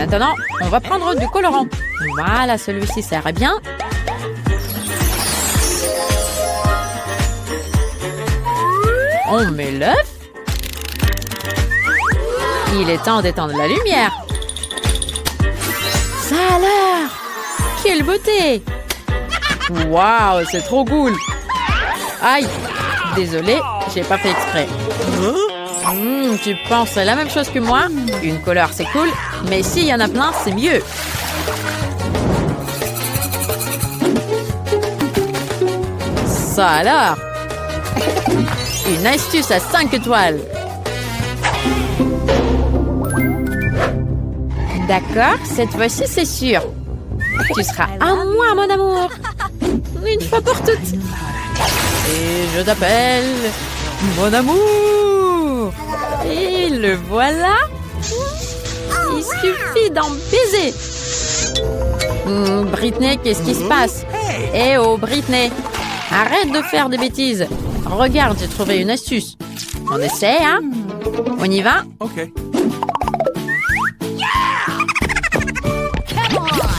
Maintenant, on va prendre du colorant. Voilà, celui-ci sert bien. On met l'œuf. Il est temps d'éteindre la lumière. Ça a l'air! Quelle beauté! Waouh, c'est trop cool! Aïe! Désolée, j'ai pas fait exprès. Tu penses la même chose que moi? Une couleur, c'est cool, mais s'il y en a plein, c'est mieux. Ça alors? Une astuce à 5 étoiles. D'accord, cette fois-ci, c'est sûr. Tu seras à moi, mon amour. Une fois pour toutes. Et je t'appelle mon amour. Et le voilà. Il suffit d'en baiser. Britney, qu'est-ce qui se passe? Eh oh, Britney. Arrête de faire des bêtises. Regarde, j'ai trouvé une astuce. On essaie, hein? On y va? Ok.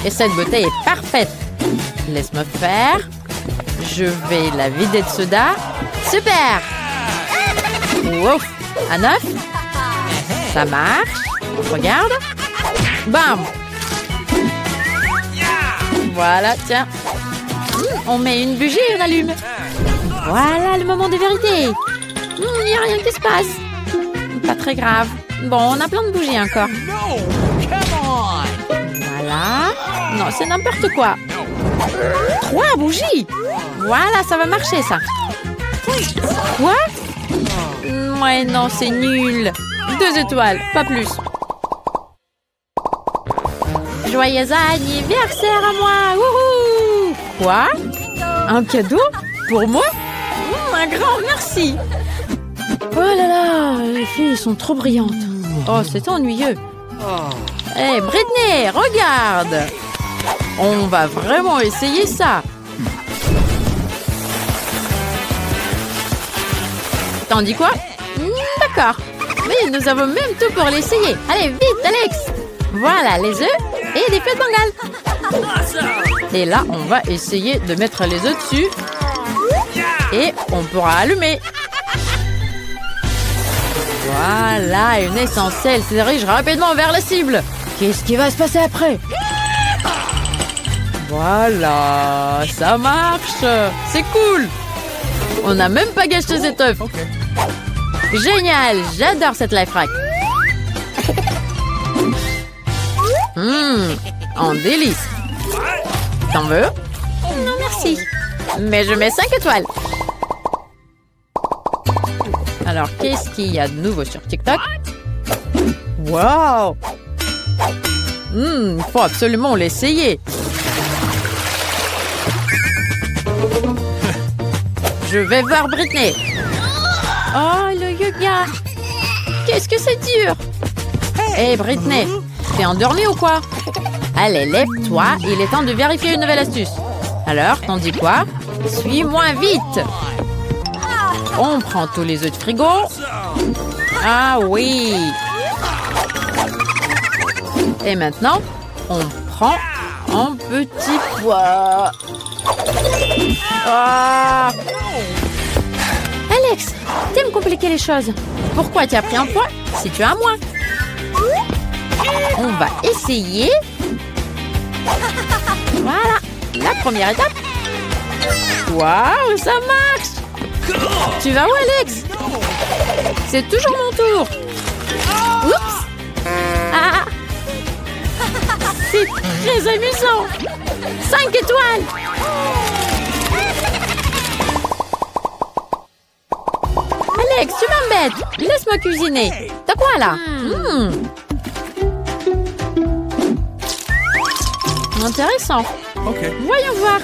Et cette bouteille est parfaite. Laisse-moi faire. Je vais la vider de soda. Super! Wow! À 9. Ça marche. Regarde. Bam! Voilà, tiens. On met une bougie et on allume. Voilà le moment de vérité. Il n'y a rien qui se passe. Pas très grave. Bon, on a plein de bougies encore. Voilà. Non, c'est n'importe quoi. 3 bougies. Voilà, ça va marcher, ça. Quoi? Ouais, non, c'est nul. 2 étoiles, pas plus. Joyeux anniversaire à moi. Wouhou! Quoi? Un cadeau? Pour moi? Un grand merci. Oh là là, les filles sont trop brillantes. Oh, c'est ennuyeux. Hé, Britney, regarde! On va vraiment essayer ça. T'en dis quoi? D'accord. Mais nous avons même tout pour l'essayer. Allez, vite, Alex! Voilà, les œufs et des feux de Bengale. Et là, on va essayer de mettre les œufs dessus. Et on pourra allumer. Voilà, une essentielle se dirige rapidement vers la cible. Qu'est-ce qui va se passer après? Voilà, ça marche. C'est cool. On n'a même pas gâché cet œuf. Génial, j'adore cette life hack. En délice. T'en veux? Non, merci. Mais je mets 5 étoiles. Alors, qu'est-ce qu'il y a de nouveau sur TikTok? Wow! Faut absolument l'essayer. Je vais voir Britney. Oh, le yoga. Qu'est-ce que c'est dur. Hé, Britney, t'es endormie ou quoi? Allez, lève-toi. Il est temps de vérifier une nouvelle astuce. Alors, t'en dis quoi? Suis-moi vite. On prend tous les œufs de frigo. Ah oui. Et maintenant, on prend un petit pois. Ah. Alex, t'aimes compliquer les choses. Pourquoi tu as pris un pois si tu as moins? On va essayer. Voilà, la première étape. Waouh, ça marche. Tu vas où, Alex? C'est toujours mon tour. Oups. Ah. C'est très amusant. 5 étoiles. Alex, tu m'embêtes. Laisse-moi cuisiner. T'as quoi, là? Intéressant. Voyons voir.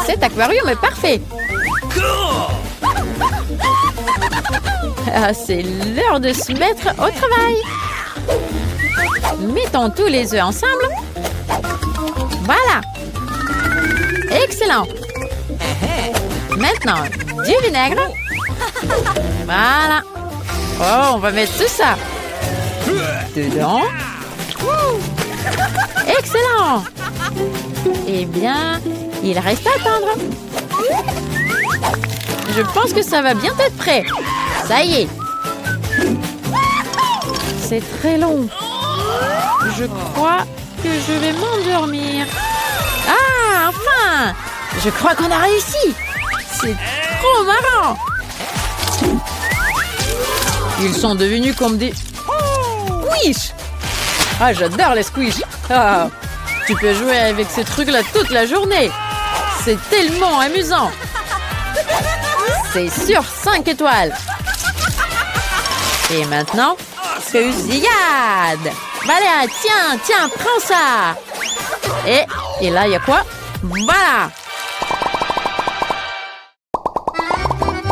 Cet aquarium est parfait. Ah, c'est l'heure de se mettre au travail. Mettons tous les œufs ensemble. Voilà. Excellent. Maintenant, du vinaigre. Voilà. Oh, on va mettre tout ça. dedans. Excellent! Eh bien, il reste à atteindre. Je pense que ça va bientôt être prêt. Ça y est. C'est très long. Je crois que je vais m'endormir. Ah, enfin! Je crois qu'on a réussi. C'est trop marrant. Ils sont devenus comme des squish. Ah, j'adore les squish. Ah, tu peux jouer avec ces trucs-là toute la journée. C'est tellement amusant. C'est sur 5 étoiles. Et maintenant, fusillade. Voilà, tiens, prends ça. Et là, il y a quoi? Voilà.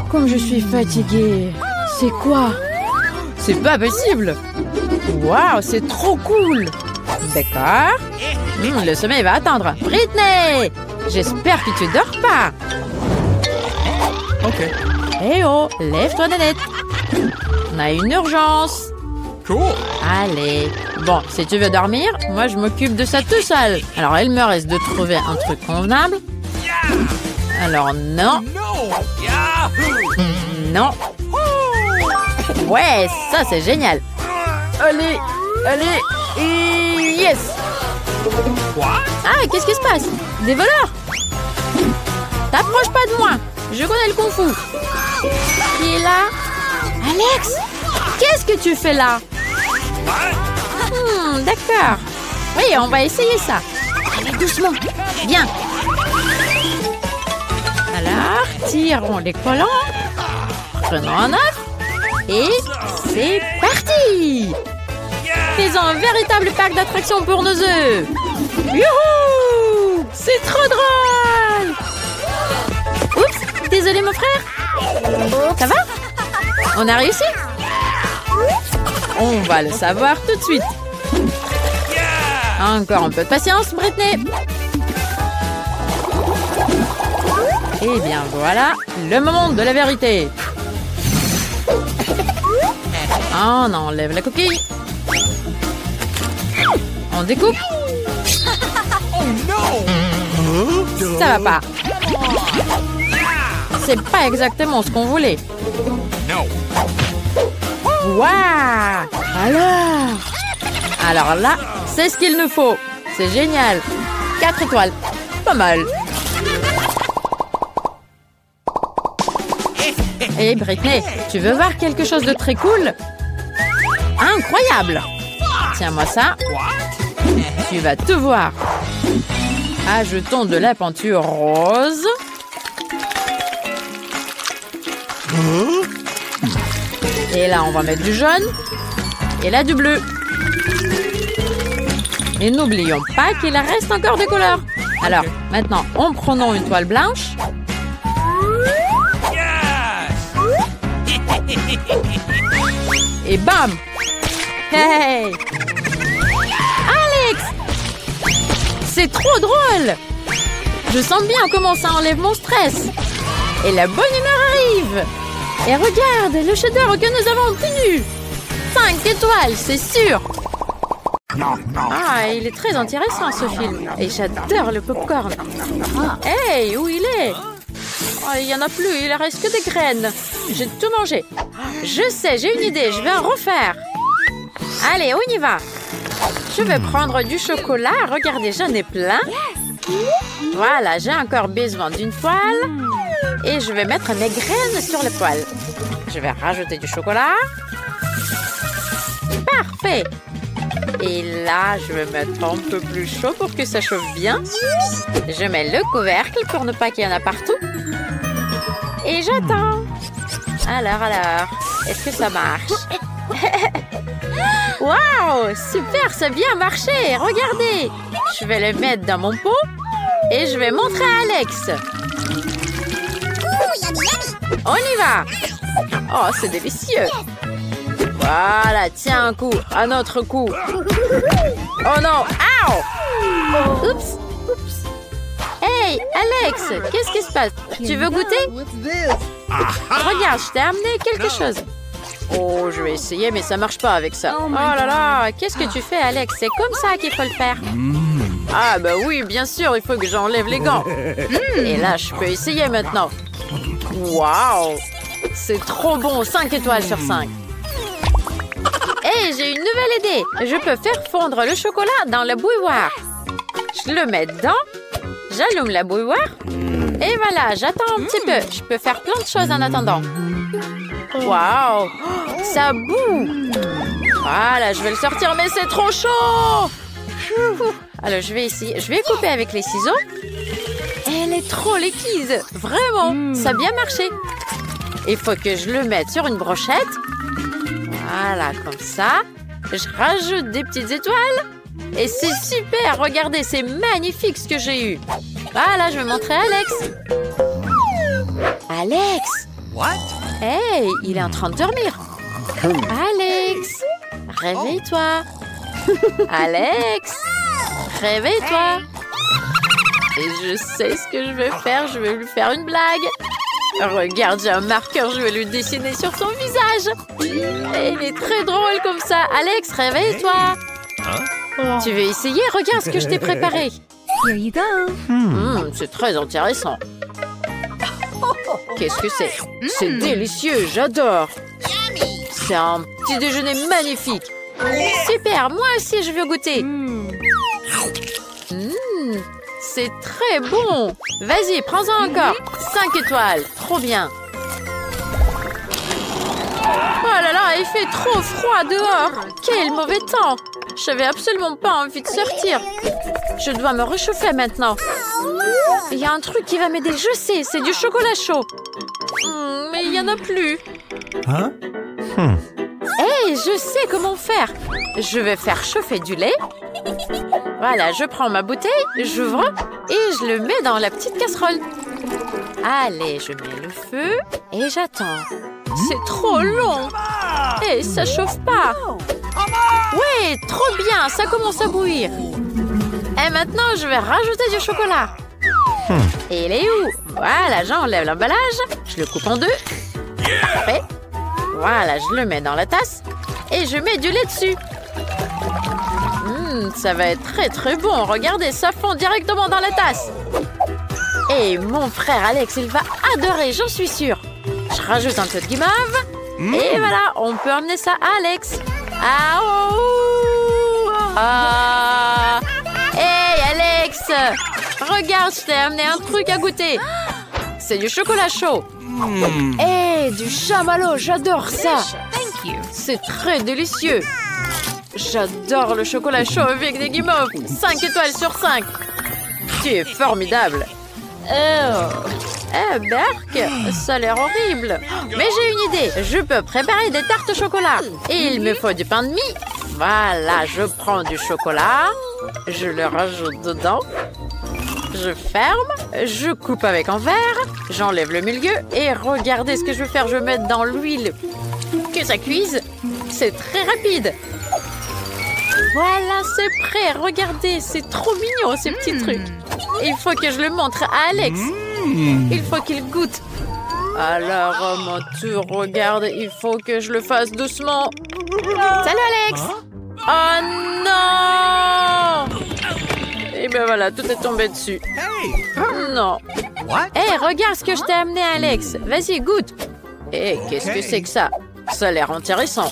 Comme je suis fatiguée. C'est quoi? C'est pas possible. Waouh, c'est trop cool. D'accord. Le sommeil va attendre. Britney, j'espère que tu dors pas. Ok. Eh oh, lève-toi Nanette. On a une urgence. Cool. Allez. Bon, si tu veux dormir, moi je m'occupe de ça tout seul. Alors il me reste de trouver un truc convenable. Alors non. Non. Ouais, ça c'est génial. Allez, et yes. Ah, qu'est-ce qui se passe? Des voleurs? T'approches pas de moi. Je connais le kung-fu. Qui est là? Alex, qu'est-ce que tu fais là? D'accord. Oui, on va essayer ça. Allez, doucement. Bien. Alors, tirons les collants. Prenons un œuf. Et c'est parti! C'est un véritable parc d'attractions pour nos œufs. Youhou! C'est trop drôle! Oups! Désolé mon frère. Ça va? On a réussi? On va le savoir tout de suite. Encore un peu de patience, Britney. Et bien voilà, le moment de la vérité. On enlève la coquille. On découpe. Ça va pas. C'est pas exactement ce qu'on voulait. Waouh! Alors là, c'est ce qu'il nous faut. C'est génial. 4 étoiles. Pas mal. Hé, Britney, tu veux voir quelque chose de très cool? Incroyable! Tiens-moi ça. Tu vas tout voir. Ajoutons de la peinture rose. Et là, on va mettre du jaune. Et là, du bleu. Et n'oublions pas qu'il reste encore des couleurs. Alors, maintenant, en prenant une toile blanche. Et bam! Hey! Alex! C'est trop drôle! Je sens bien comment ça enlève mon stress. Et la bonne humeur arrive. Et regarde, le chef-d'œuvre que nous avons obtenu. 5 étoiles, c'est sûr. Ah, il est très intéressant ce film. Et j'adore le popcorn. Hey, où il est? Oh, il n'y en a plus, il ne reste que des graines. J'ai tout mangé. Je sais, j'ai une idée, je vais en refaire. Allez, on y va. Je vais prendre du chocolat. Regardez, j'en ai plein. Voilà, j'ai encore besoin d'une poêle. Et je vais mettre mes graines sur la poêle. Je vais rajouter du chocolat. Parfait. Et là, je vais mettre un peu plus chaud pour que ça chauffe bien. Je mets le couvercle pour ne pas qu'il y en a partout. Et j'attends. Alors, est-ce que ça marche? Waouh, super, ça a bien marché. Regardez. Je vais le mettre dans mon pot et je vais montrer à Alex. On y va. Oh, c'est délicieux. Voilà, tiens un coup, un autre coup. Oh non, ow! Oups, oups. Hey, Alex, qu'est-ce qui se passe? Tu veux goûter? Regarde, je t'ai amené quelque chose. Oh, je vais essayer, mais ça marche pas avec ça. Oh là là, qu'est-ce que tu fais, Alex? C'est comme ça qu'il faut le faire. Ah bah oui, bien sûr, il faut que j'enlève les gants. Et là, je peux essayer maintenant. Waouh! C'est trop bon, 5 étoiles sur 5. Hey, j'ai une nouvelle idée. Je peux faire fondre le chocolat dans la bouilloire. Je le mets dedans. J'allume la bouilloire. Et voilà, j'attends un petit peu. Je peux faire plein de choses en attendant. Waouh! Ça boue! Voilà, je vais le sortir, mais c'est trop chaud! Alors, je vais essayer. Je vais couper avec les ciseaux. Elle est trop liquide. Vraiment, ça a bien marché. Il faut que je le mette sur une brochette. Voilà, comme ça. Je rajoute des petites étoiles. Et c'est super, regardez, c'est magnifique ce que j'ai eu. Voilà, je vais montrer à Alex. Alex! What? Hey, il est en train de dormir. Alex! Réveille-toi. Alex! Réveille-toi. Et je sais ce que je vais faire, je vais lui faire une blague. Regarde, j'ai un marqueur, je vais lui dessiner sur son visage. Et il est très drôle comme ça. Alex, réveille-toi. Tu veux essayer? Regarde ce que je t'ai préparé. Here you go. C'est très intéressant. Qu'est-ce que c'est? C'est délicieux, j'adore. C'est un petit déjeuner magnifique. Super, moi aussi je veux goûter. C'est très bon. Vas-y, prends-en encore. 5 étoiles, trop bien. Oh là là, il fait trop froid dehors. Quel mauvais temps. J'avais absolument pas envie de sortir. Je dois me réchauffer maintenant. Il y a un truc qui va m'aider, je sais, c'est du chocolat chaud. Mais il n'y en a plus. Hein? Hey, je sais comment faire. Je vais faire chauffer du lait. Voilà, je prends ma bouteille, j'ouvre et je le mets dans la petite casserole. Allez, je mets le feu et j'attends. C'est trop long. Et ça chauffe pas. Oui, trop bien, ça commence à bouillir. Et maintenant, je vais rajouter du chocolat. Et il est où? Voilà, j'enlève l'emballage. Je le coupe en deux. Parfait. Voilà, je le mets dans la tasse. Et je mets du lait dessus. Ça va être très très bon. Regardez, ça fond directement dans la tasse. Et mon frère Alex, il va adorer, j'en suis sûre. Je rajoute un peu de guimauve. Et voilà, on peut emmener ça à Alex. Hey Alex! Regarde, je t'ai amené un truc à goûter. C'est du chocolat chaud. Hey, du chamallow, j'adore ça. C'est très délicieux. J'adore le chocolat chaud avec des guimauves. 5 étoiles sur 5. Tu es formidable. Berk, ça a l'air horrible. Mais j'ai une idée. Je peux préparer des tartes au chocolat. Et il me faut du pain de mie. Voilà, je prends du chocolat. Je le rajoute dedans. Je ferme. Je coupe avec un verre. J'enlève le milieu. Et regardez ce que je vais faire. Je vais mettre dans l'huile. Que ça cuise. C'est très rapide. Voilà, c'est prêt. Regardez, c'est trop mignon ces petits trucs. Il faut que je le montre à Alex. Il faut qu'il goûte. Alors, à mon tour, regarde, il faut que je le fasse doucement. Salut Alex. Oh non! Et ben voilà, tout est tombé dessus. Non. Hey, regarde ce que je t'ai amené, Alex. Vas-y, goûte. Hey, qu'est-ce que c'est que ça? Ça a l'air intéressant.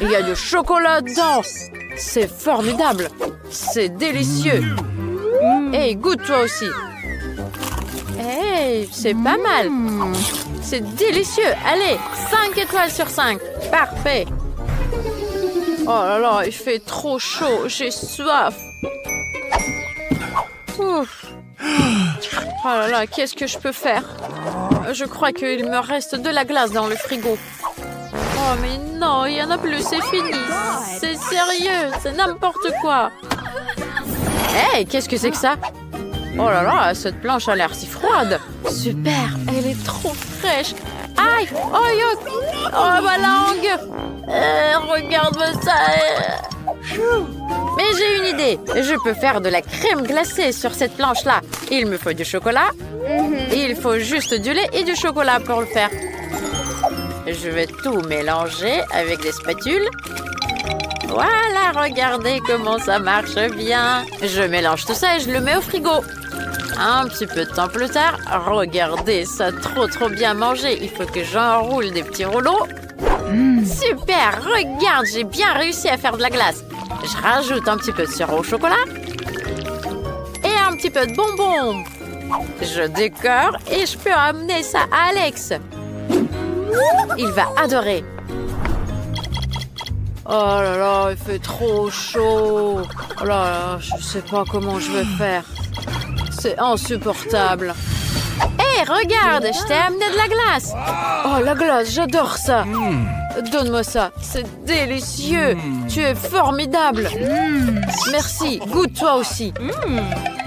Il y a du chocolat dedans. C'est formidable. C'est délicieux. Hey, goûte toi aussi. Hey, c'est pas mal. C'est délicieux. Allez, 5 étoiles sur 5. Parfait. Oh là là, il fait trop chaud. J'ai soif. Ouf. Oh là là, qu'est-ce que je peux faire? Je crois qu'il me reste de la glace dans le frigo. Oh mais non, il n'y en a plus, c'est fini. C'est sérieux, c'est n'importe quoi. Hey, qu'est-ce que c'est que ça? Oh là là, cette planche a l'air si froide. Super, elle est trop fraîche. Aïe, oh yuck. Oh ma langue. Regarde-moi ça. Mais j'ai une idée. Je peux faire de la crème glacée sur cette planche-là. Il me faut du chocolat. Et il faut juste du lait et du chocolat pour le faire. Je vais tout mélanger avec des spatules. Voilà, regardez comment ça marche bien. Je mélange tout ça et je le mets au frigo. Un petit peu de temps plus tard, regardez, ça a trop bien mangé. Il faut que j'enroule des petits rouleaux. Super, regarde, j'ai bien réussi à faire de la glace. Je rajoute un petit peu de sirop au chocolat et un petit peu de bonbons. Je décore et je peux amener ça à Alex. Il va adorer. Oh là là, il fait trop chaud. Oh là là, je sais pas comment je vais faire. C'est insupportable. Hé, regarde, je t'ai amené de la glace. Oh, la glace, j'adore ça. Donne-moi ça, c'est délicieux. Tu es formidable. Merci, goûte toi aussi.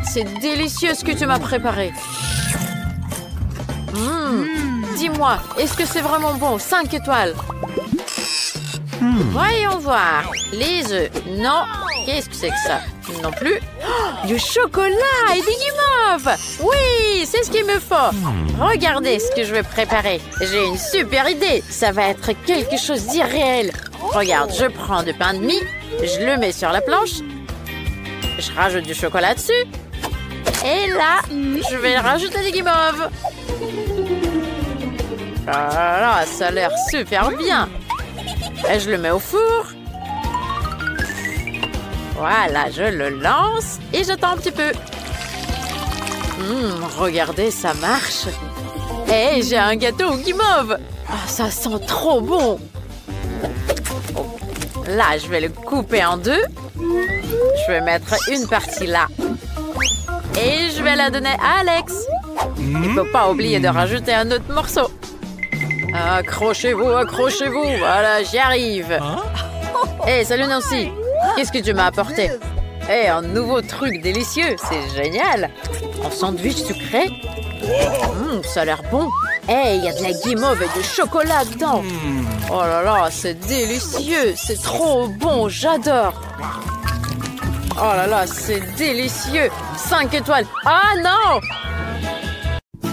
C'est délicieux ce que tu m'as préparé. Dis-moi, est-ce que c'est vraiment bon? 5 étoiles. Voyons voir. Les œufs, non. Qu'est-ce que c'est que ça? Non plus. Oh, du chocolat et des guimauves. Oui, c'est ce qu'il me faut. Regardez ce que je vais préparer. J'ai une super idée. Ça va être quelque chose d'irréel. Regarde, je prends du pain de mie, je le mets sur la planche, je rajoute du chocolat dessus, et là, je vais rajouter des guimauves. Ah là, ça a l'air super bien. Et je le mets au four. Voilà, je le lance et j'attends un petit peu. Regardez, ça marche. Et j'ai un gâteau aux guimauves. Ah, ça sent trop bon. Là, je vais le couper en deux. Je vais mettre une partie là. Et je vais la donner à Alex. Il ne faut pas oublier de rajouter un autre morceau. Accrochez-vous, accrochez-vous. Voilà, j'y arrive. Hey, salut Nancy. Qu'est-ce que tu m'as apporté? Hey, un nouveau truc délicieux. C'est génial. Un sandwich sucré. Ça a l'air bon. Hey, il y a de la guimauve et du chocolat dedans. Oh là là, c'est délicieux. C'est trop bon, j'adore. Oh là là, c'est délicieux. 5 étoiles. Ah non!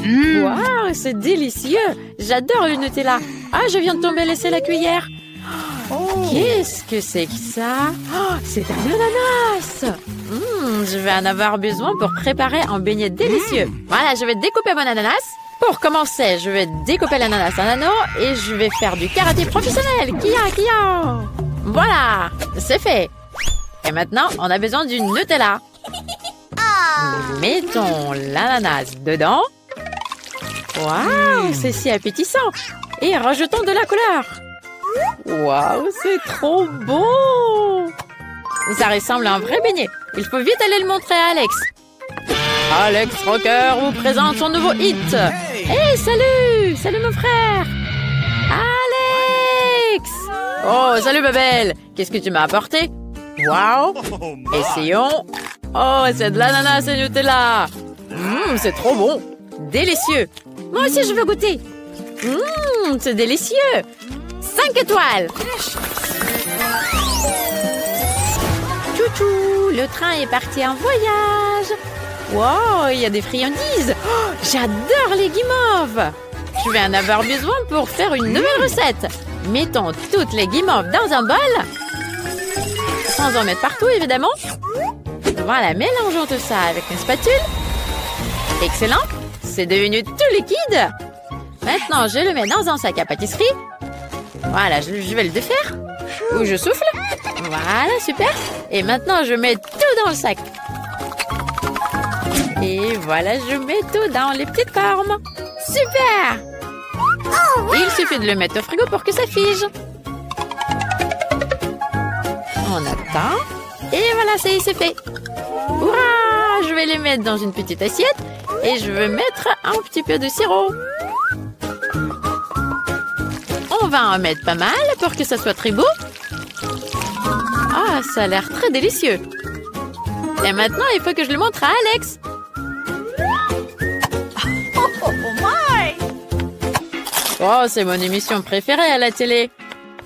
Waouh, c'est délicieux. J'adore le Nutella. Ah, je viens de tomber laisser la cuillère. Qu'est-ce que c'est que ça? Oh, c'est un ananas. Je vais en avoir besoin pour préparer un beignet délicieux. Voilà, je vais découper mon ananas. Pour commencer, je vais découper l'ananas en anneaux et je vais faire du karaté professionnel. Kia. Voilà, c'est fait. Et maintenant, on a besoin du Nutella. Mettons l'ananas dedans. Waouh, c'est si appétissant. Et rajoutons de la couleur. Waouh, c'est trop bon. Ça ressemble à un vrai beignet. Il faut vite aller le montrer à Alex. Alex Rocker vous présente son nouveau hit. Hey, salut! Salut mon frère! Alex! Oh, salut ma belle! Qu'est-ce que tu m'as apporté? Waouh! Essayons. Oh, c'est de l'ananas et Nutella. C'est trop bon. Délicieux. Moi aussi, je veux goûter. C'est délicieux. 5 étoiles. Chouchou, le train est parti en voyage. Wow, il y a des friandises. Oh, j'adore les guimauves. Je vais en avoir besoin pour faire une nouvelle recette. Mettons toutes les guimauves dans un bol. Sans en mettre partout, évidemment. Voilà, mélangeons tout ça avec une spatule. Excellent. C'est devenu tout liquide. Maintenant, je le mets dans un sac à pâtisserie. Voilà, je vais le défaire. Ou je souffle. Voilà, super. Et maintenant, je mets tout dans le sac. Et voilà, je mets tout dans les petites formes. Super! Il suffit de le mettre au frigo pour que ça fige. On attend. Et voilà, c'est fait. Hurrah! Je vais les mettre dans une petite assiette. Et je vais mettre un petit peu de sirop. On va en mettre pas mal pour que ça soit très beau. Ah, ça a l'air très délicieux. Et maintenant, il faut que je le montre à Alex. Oh, c'est mon émission préférée à la télé.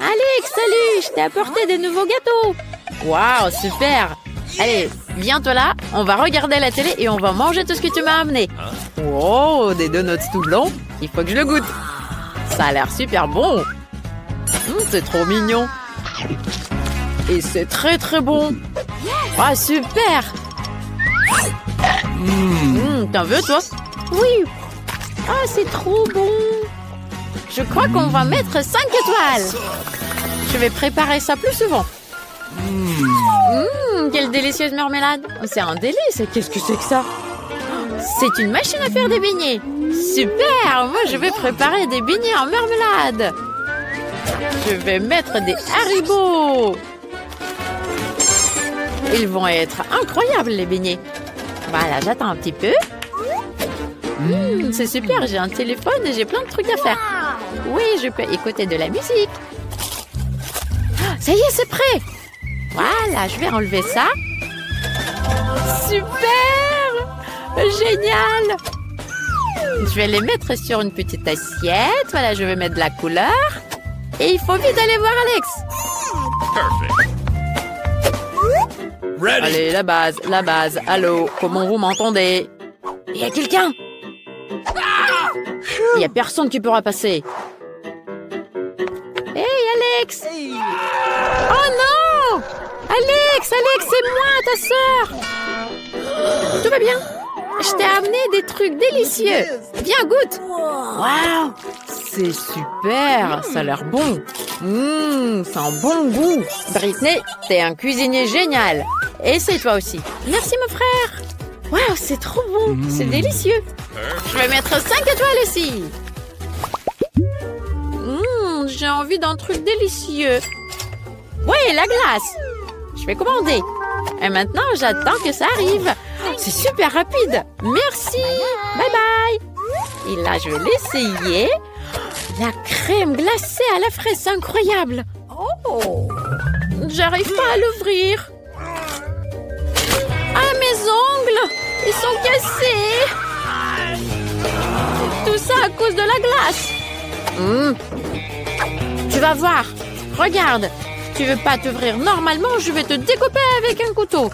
Alex, salut, je t'ai apporté des nouveaux gâteaux. Waouh, super. Allez, viens-toi là, on va regarder la télé et on va manger tout ce que tu m'as amené. Oh, des donuts tout blonds. Il faut que je le goûte. Ça a l'air super bon. C'est trop mignon. Et c'est très très bon. Ah, super. T'en veux, toi? Oui. Ah, c'est trop bon. Je crois qu'on va mettre 5 étoiles. Je vais préparer ça plus souvent. Quelle délicieuse marmelade. C'est un délice. Qu'est-ce que c'est que ça? C'est une machine à faire des beignets. Super. Moi, je vais préparer des beignets en marmelade. Je vais mettre des haribots. Ils vont être incroyables, les beignets. Voilà, j'attends un petit peu. C'est super, j'ai un téléphone et j'ai plein de trucs à faire. Oui, je peux écouter de la musique. Ça y est, c'est prêt. Voilà, je vais enlever ça. Super! Génial! Je vais les mettre sur une petite assiette. Voilà, je vais mettre de la couleur. Et il faut vite aller voir Alex. Ready. Allez, la base. Allô, comment vous m'entendez? Il y a quelqu'un? Il n'y a personne qui pourra passer. Hey, Alex! Oh non! Alex, c'est moi, ta sœur! Tout va bien? Je t'ai amené des trucs délicieux. Viens, goûte! Waouh! C'est super! Ça a l'air bon. C'est un bon goût. Britney, t'es un cuisinier génial. Essaye toi aussi. Merci, mon frère. Waouh, c'est trop bon. C'est délicieux. Je vais mettre 5 étoiles ici. J'ai envie d'un truc délicieux. Oui, la glace. Je vais commander. Et maintenant, j'attends que ça arrive. C'est super rapide. Merci. Bye bye. Et là, je vais l'essayer. La crème glacée à la fraise, c'est incroyable. Oh. J'arrive pas à l'ouvrir. Ah, mes ongles. Ils sont cassés. Tout ça à cause de la glace. Tu vas voir. Regarde. Tu veux pas t'ouvrir normalement, je vais te découper avec un couteau.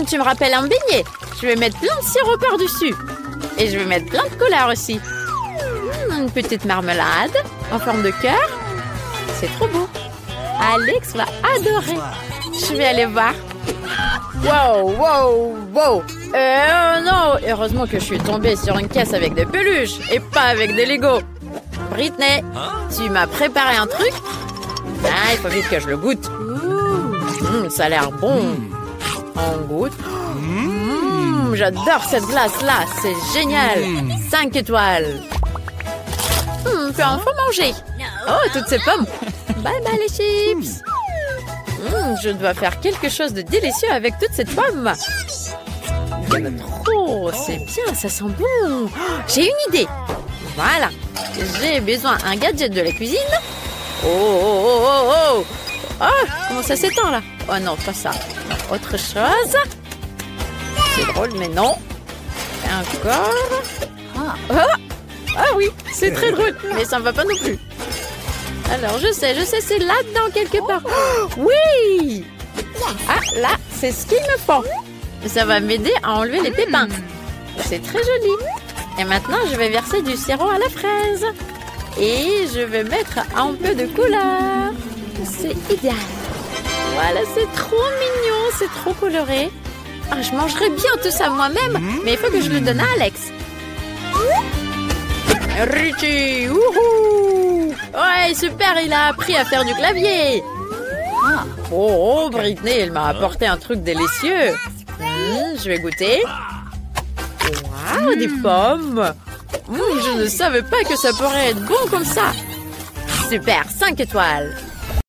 Tu me rappelles un beignet. Je vais mettre plein de sirop par-dessus. Et je vais mettre plein de couleurs aussi. Une petite marmelade en forme de cœur. C'est trop beau. Alex va adorer. Je vais aller voir. Wow. Non. Heureusement que je suis tombée sur une caisse avec des peluches et pas avec des Legos. Britney, tu m'as préparé un truc. Ah, il faut vite que je le goûte. Ça a l'air bon. On goûte. J'adore cette glace-là. C'est génial. 5 étoiles. Puis enfin manger. Oh, toutes ces pommes. Bye bye les chips. Je dois faire quelque chose de délicieux avec toutes ces pommes. Il y en a trop. C'est bien, ça sent bon. J'ai une idée. Voilà. J'ai besoin d'un gadget de la cuisine. Oh, comment ça s'étend là? Oh non, pas ça. Autre chose. C'est drôle, mais non. Encore. Ah oui, c'est très drôle, mais ça ne va pas non plus. Alors, je sais, c'est là-dedans quelque part. Oui! Ah, là, c'est ce qu'il me faut. Ça va m'aider à enlever les pépins. C'est très joli. Et maintenant, je vais verser du sirop à la fraise. Et je vais mettre un peu de couleur. C'est idéal. Voilà, c'est trop mignon, c'est trop coloré. Ah, je mangerai bien tout ça moi-même, mais il faut que je le donne à Alex. Richie, wouhou! Ouais, super, il a appris à faire du clavier. Oh, Britney, elle m'a apporté un truc délicieux. Je vais goûter. Waouh, des pommes. Je ne savais pas que ça pourrait être bon comme ça. Super, 5 étoiles.